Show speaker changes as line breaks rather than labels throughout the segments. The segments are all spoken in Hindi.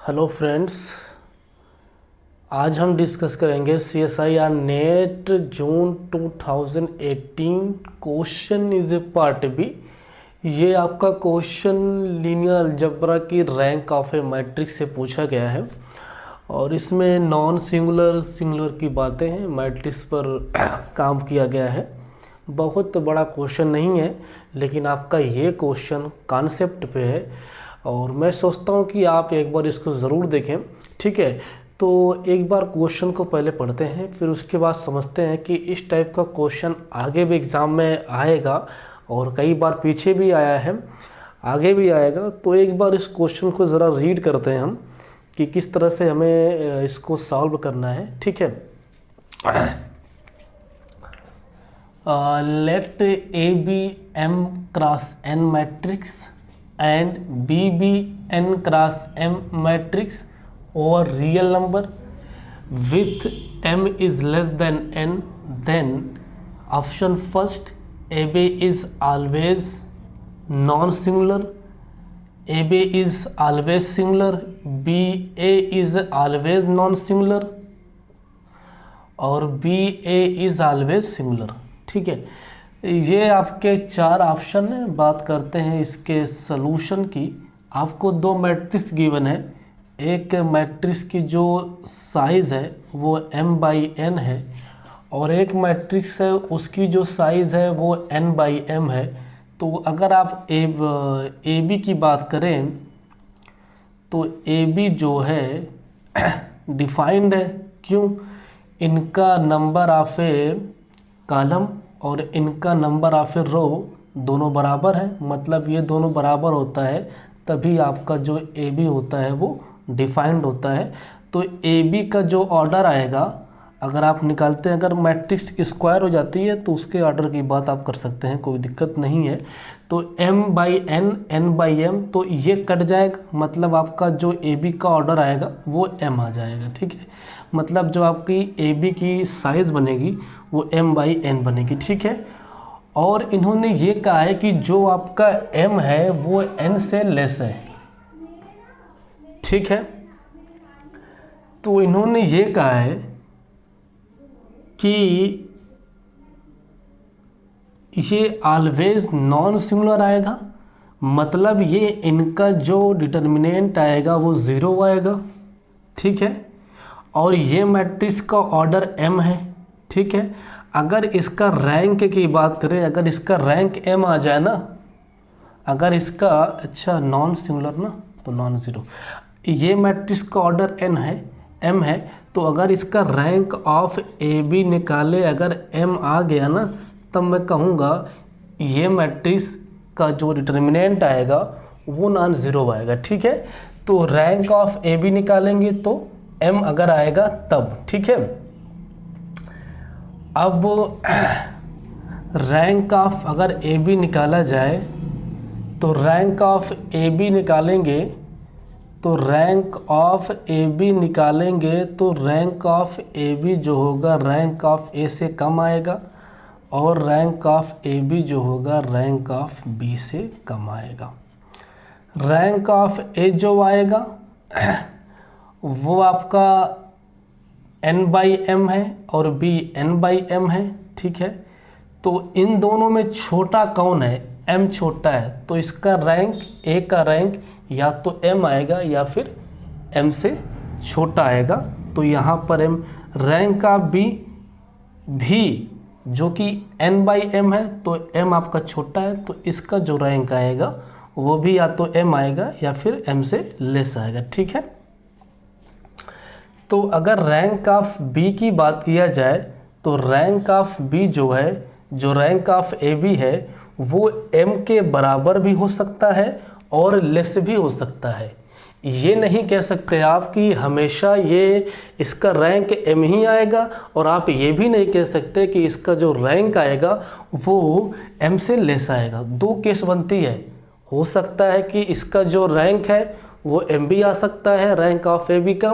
हेलो फ्रेंड्स, आज हम डिस्कस करेंगे CSIR NET June 2018 question is a part B. ये आपका क्वेश्चन लीनियर अलजेब्रा की रैंक ऑफ ए मैट्रिक्स से पूछा गया है और इसमें नॉन सिंगुलर सिंगुलर की बातें हैं, मैट्रिक्स पर काम किया गया है। बहुत बड़ा क्वेश्चन नहीं है, लेकिन आपका ये क्वेश्चन कॉन्सेप्ट पे है और मैं सोचता हूँ कि आप एक बार इसको ज़रूर देखें। ठीक है, तो एक बार क्वेश्चन को पहले पढ़ते हैं, फिर उसके बाद समझते हैं कि इस टाइप का क्वेश्चन आगे भी एग्ज़ाम में आएगा और कई बार पीछे भी आया है, आगे भी आएगा। तो एक बार इस क्वेश्चन को ज़रा रीड करते हैं हम कि किस तरह से हमें इसको सॉल्व करना है। ठीक है, late A be M cross N matrix and B be N cross M matrix over real number with M is less than N, then option first AB is always non-singular, AB is always singular, BA is always non-singular और BA is always singular। ठीक है, ये आपके चार ऑप्शन हैं। बात करते हैं इसके सलूशन की। आपको दो मैट्रिक्स गिवन है, एक मैट्रिक्स की जो साइज़ है वो m/n है और एक मैट्रिक्स है उसकी जो साइज़ है वो n/m है। तो अगर आप ए बी की बात करें तो ए बी जो है डिफाइंड है। क्यों? इनका नंबर ऑफ ए कॉलम और इनका नंबर ऑफ ए रो दोनों बराबर है, मतलब ये दोनों बराबर होता है तभी आपका जो ए बी होता है वो डिफाइंड होता है। तो ए बी का जो ऑर्डर आएगा, अगर आप निकालते हैं, अगर मैट्रिक्स स्क्वायर हो जाती है तो उसके ऑर्डर की बात आप कर सकते हैं, कोई दिक्कत नहीं है। तो m/n n/m, तो ये कट जाएगा, मतलब आपका जो ए बी का ऑर्डर आएगा वो m आ जाएगा। ठीक है, मतलब जो आपकी ए बी की साइज़ बनेगी वो m/n बनेगी। ठीक है, और इन्होंने ये कहा है कि जो आपका m है वो n से लेस है। ठीक है, तो इन्होंने ये कहा है कि ये ऑलवेज नॉन सिंगुलर आएगा, मतलब ये इनका जो डिटर्मिनेंट आएगा वो 0 आएगा। ठीक है, और ये मैट्रिक्स का ऑर्डर m है। ठीक है, अगर इसका रैंक की बात करें, अगर इसका रैंक m आ जाए ना, अगर इसका नॉन सिंगुलर ना तो नॉन ज़ीरो, ये मैट्रिक्स का ऑर्डर n है, m है, तो अगर इसका रैंक ऑफ ए बी निकाले अगर m आ गया ना, तब मैं कहूँगा ये मैट्रिक्स का जो डिटर्मिनेंट आएगा वो नॉन ज़ीरो आएगा। ठीक है, तो रैंक ऑफ ए बी निकालेंगे तो m अगर आएगा तब। ठीक है, अब रैंक ऑफ अगर ए बी निकाला जाए तो रैंक ऑफ ए बी निकालेंगे तो रैंक ऑफ ए बी निकालेंगे तो रैंक ऑफ ए बी जो होगा रैंक ऑफ ए से कम आएगा और रैंक ऑफ ए बी जो होगा रैंक ऑफ बी से कम आएगा। रैंक ऑफ ए जो आएगा वो आपका n/m है और b n/m है। ठीक है, तो इन दोनों में छोटा कौन है? m छोटा है, तो इसका रैंक a का रैंक या तो m आएगा या फिर m से छोटा आएगा। तो यहाँ पर m रैंक ऑफ b भी जो कि n/m है, तो m आपका छोटा है, तो इसका जो रैंक आएगा वो भी या तो m आएगा या फिर m से लेस आएगा। ठीक है, तो अगर रैंक ऑफ बी की बात किया जाए तो रैंक ऑफ बी जो है, जो रैंक ऑफ ए बी है, वो m के बराबर भी हो सकता है और लेस भी हो सकता है। ये नहीं कह सकते आप कि हमेशा ये इसका रैंक m ही आएगा, और आप ये भी नहीं कह सकते कि इसका जो रैंक आएगा वो m से लेस आएगा। दो केस बनती है, हो सकता है कि इसका जो रैंक है वो m भी आ सकता है रैंक ऑफ ए बी का,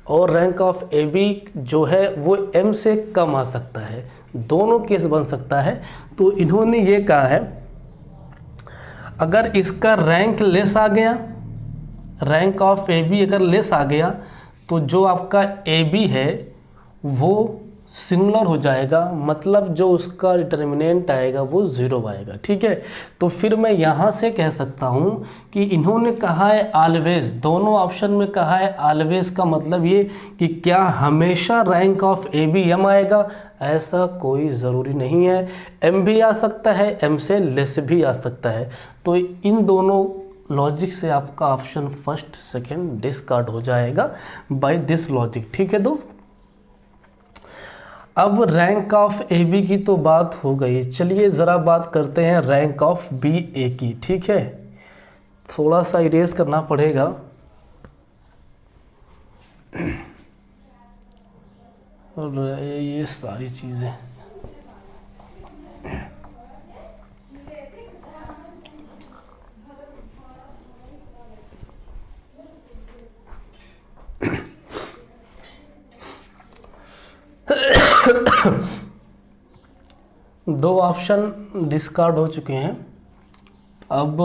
और रैंक ऑफ ए बी जो है वो m से कम आ सकता है। दोनों केस बन सकता है। तो इन्होंने ये कहा है अगर इसका रैंक लेस आ गया रैंक ऑफ ए बी अगर लेस आ गया तो जो आपका ए बी है वो सिंगुलर हो जाएगा, मतलब जो उसका डिटर्मिनेंट आएगा वो ज़ीरो आएगा। ठीक है, तो फिर मैं यहाँ से कह सकता हूँ कि इन्होंने कहा है ऑलवेज, दोनों ऑप्शन में कहा है ऑलवेज का मतलब ये कि क्या हमेशा rank of A B M आएगा, ऐसा कोई ज़रूरी नहीं है। एम भी आ सकता है, एम से लेस भी आ सकता है। तो इन दोनों लॉजिक से आपका ऑप्शन फर्स्ट सेकंड डिस्कार्ड हो जाएगा बाय दिस लॉजिक। ठीक है दोस्त, अब रैंक ऑफ ए बी की तो बात हो गई, चलिए ज़रा बात करते हैं रैंक ऑफ बी ए की। ठीक है, थोड़ा सा इरेज करना पड़ेगा। और ये सारी चीज़ें दो ऑप्शन डिस्कार्ड हो चुके हैं। अब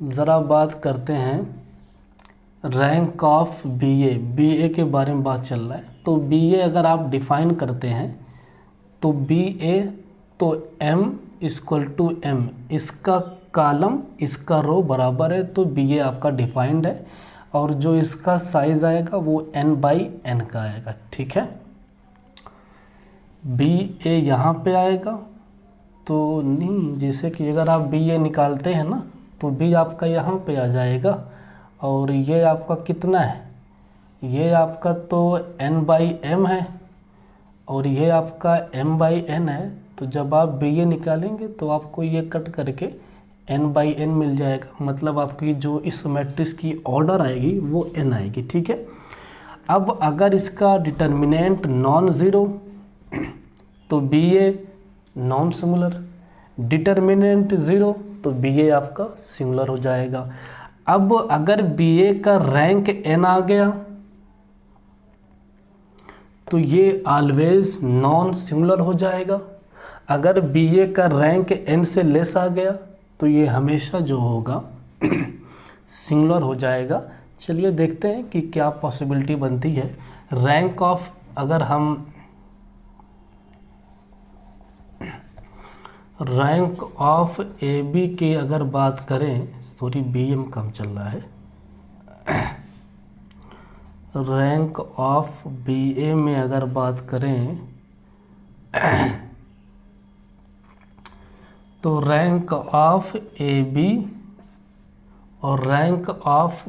ज़रा बात करते हैं rank of B A. B A के बारे में बात चल रहा है, तो बी ए अगर आप डिफ़ाइन करते हैं तो बी ए तो m इक्वल टू एम, इसका कॉलम इसका रो बराबर है, तो बी ए आपका डिफाइंड है और जो इसका साइज़ आएगा वो n बाई एन का आएगा। ठीक है, बी ए यहाँ पे आएगा तो नहीं, जैसे कि अगर आप बी ए निकालते हैं ना तो बी आपका यहाँ पे आ जाएगा और ये आपका कितना है, ये आपका तो n बाई एम है और ये आपका m बाई एन है। तो जब आप बी ए निकालेंगे तो आपको ये कट करके n बाई एन मिल जाएगा, मतलब आपकी जो इस मैट्रिक्स की ऑर्डर आएगी वो n आएगी। ठीक है, अब अगर इसका डिटर्मिनेंट नॉन ज़ीरो तो B A non singular, determinant zero तो बी ए आपका सिंगुलर हो जाएगा। अब अगर बी ए का रैंक n आ गया तो ये ऑलवेज नॉन सिंगुलर हो जाएगा। अगर बी ए का रैंक n से लेस आ गया तो ये हमेशा जो होगा सिंगुलर हो जाएगा। चलिए देखते हैं कि क्या पॉसिबिलिटी बनती है। रैंक ऑफ, अगर हम रैंक ऑफ ए बी की अगर बात करें, सॉरी बी एम कम चल रहा है, रैंक ऑफ बी ए में अगर बात करें तो रैंक ऑफ ए बी और रैंक ऑफ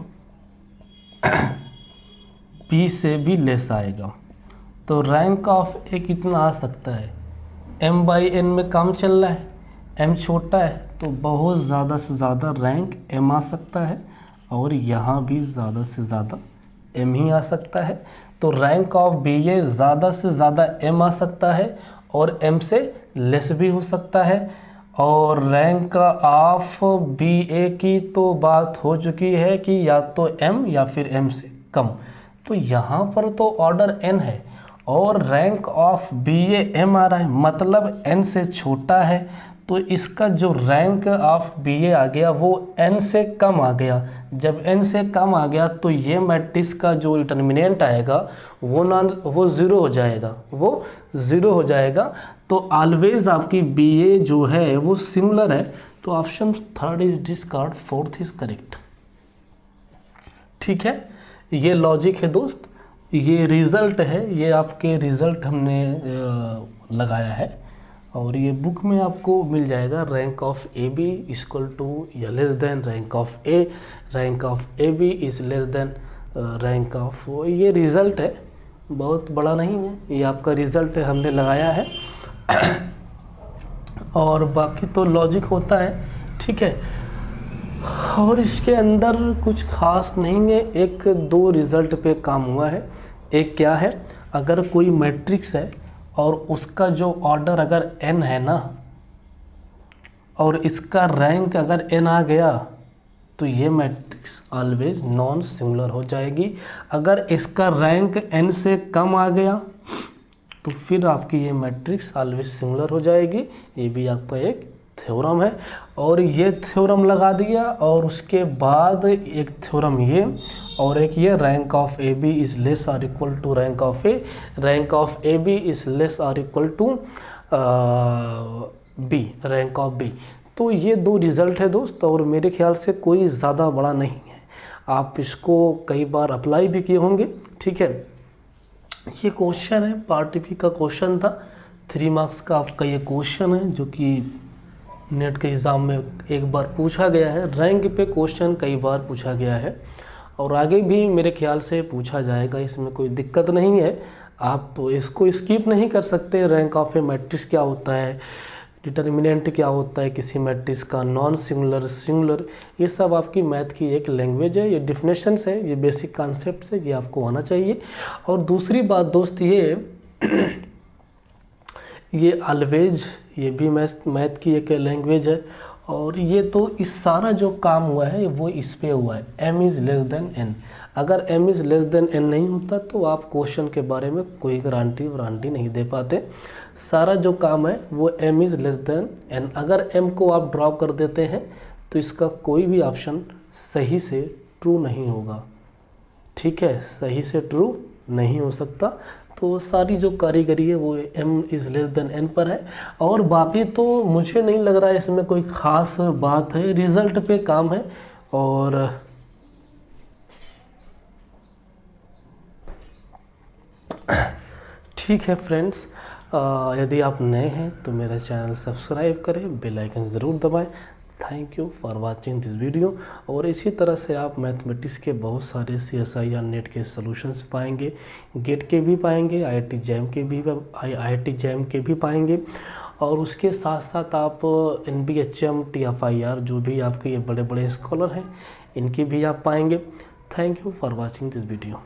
बी से भी लेस आएगा। तो रैंक ऑफ ए कितना आ सकता है, m बाई एन में काम चल रहा है, m छोटा है तो बहुत ज़्यादा से ज़्यादा रैंक m आ सकता है और यहाँ भी ज़्यादा से ज़्यादा m ही आ सकता है। तो रैंक ऑफ बी ए ज़्यादा से ज़्यादा m आ सकता है और m से लेस भी हो सकता है। और रैंक ऑफ बी ए की तो बात हो चुकी है कि या तो m या फिर m से कम, तो यहाँ पर तो ऑर्डर n है और rank of B A M आ रहा है, मतलब n से छोटा है, तो इसका जो रैंक ऑफ बी ए आ गया वो n से कम आ गया। जब n से कम आ गया तो ये मैट्रिक्स का जो डिटर्मिनेंट आएगा वो ज़ीरो हो जाएगा, वो ज़ीरो हो जाएगा। तो ऑलवेज आपकी बी ए जो है वो सिमिलर है, तो option third is discard, fourth is correct. ठीक है, ये लॉजिक है दोस्त, ये रिज़ल्ट है, ये आपके रिज़ल्ट हमने लगाया है और ये बुक में आपको मिल जाएगा। Rank of A B equal to या less than rank of A, rank of A B is less than rank of, ये रिज़ल्ट है, बहुत बड़ा नहीं है, ये आपका रिज़ल्ट है, हमने लगाया है और बाकी तो लॉजिक होता है। ठीक है, और इसके अंदर कुछ खास नहीं है, एक दो रिज़ल्ट पे काम हुआ है। एक क्या है, अगर कोई मैट्रिक्स है और उसका जो ऑर्डर अगर n है ना और इसका रैंक अगर n आ गया तो ये मैट्रिक्स ऑलवेज नॉन सिंगुलर हो जाएगी। अगर इसका रैंक n से कम आ गया तो फिर आपकी ये मैट्रिक्स ऑलवेज सिंगुलर हो जाएगी। ये भी आपका एक थ्योरम है। और ये थ्योरम लगा दिया, और उसके बाद एक थ्योरम ये, और एक ये, rank of A B is less or equal to rank of A, rank of A B is less or equal to B, rank of B. तो ये 2 रिज़ल्ट है दोस्त, और मेरे ख्याल से कोई ज़्यादा बड़ा नहीं है। आप इसको कई बार अप्लाई भी किए होंगे, ठीक है। ये क्वेश्चन है, पार्ट बी का क्वेश्चन था, 3 मार्क्स का आपका ये क्वेश्चन है, जो कि नेट के एग्ज़ाम में एक बार पूछा गया है। रैंक पे क्वेश्चन कई बार पूछा गया है, और आगे भी मेरे ख्याल से पूछा जाएगा, इसमें कोई दिक्कत नहीं है। आप इसको स्किप नहीं कर सकते। रैंक ऑफ ए मैट्रिक्स क्या होता है, डिटर्मिनेंट क्या होता है किसी मैट्रिक्स का, नॉन सिंगुलर, सिंगुलर, ये सब आपकी मैथ की एक लैंग्वेज है, ये डिफिनेशंस है, ये बेसिक कॉन्सेप्ट्स है, ये आपको आना चाहिए। और दूसरी बात दोस्त ये ऑलवेज, ये भी मैथ की एक लैंग्वेज है। और ये तो इस सारा जो काम हुआ है वो इस पे हुआ है, m is less then n। अगर m is less then n नहीं होता तो आप क्वेश्चन के बारे में कोई गारंटी नहीं दे पाते। सारा जो काम है वो m is less then n। अगर m को आप ड्रॉप कर देते हैं तो इसका कोई भी ऑप्शन सही से ट्रू नहीं होगा, ठीक है, सही से ट्रू नहीं हो सकता। तो सारी जो कारीगरी है वो m is less then n पर है। और बाकी तो मुझे नहीं लग रहा है इसमें कोई ख़ास बात है, रिज़ल्ट पे काम है। और ठीक है फ्रेंड्स, यदि आप नए हैं तो मेरा चैनल सब्सक्राइब करें, बेल आइकन ज़रूर दबाएं। Thank you for watching this video. और इसी तरह से आप मैथमेटिक्स के बहुत सारे CSI या नेट के सॉल्यूशंस पाएंगे, गेट के भी पाएंगे, IIT जैम के भी पाएंगे। और उसके साथ साथ आप NBHM, TFIR, जो भी आपके ये बड़े बड़े स्कॉलर हैं, इनकी भी आप पाएंगे। Thank you for watching this video.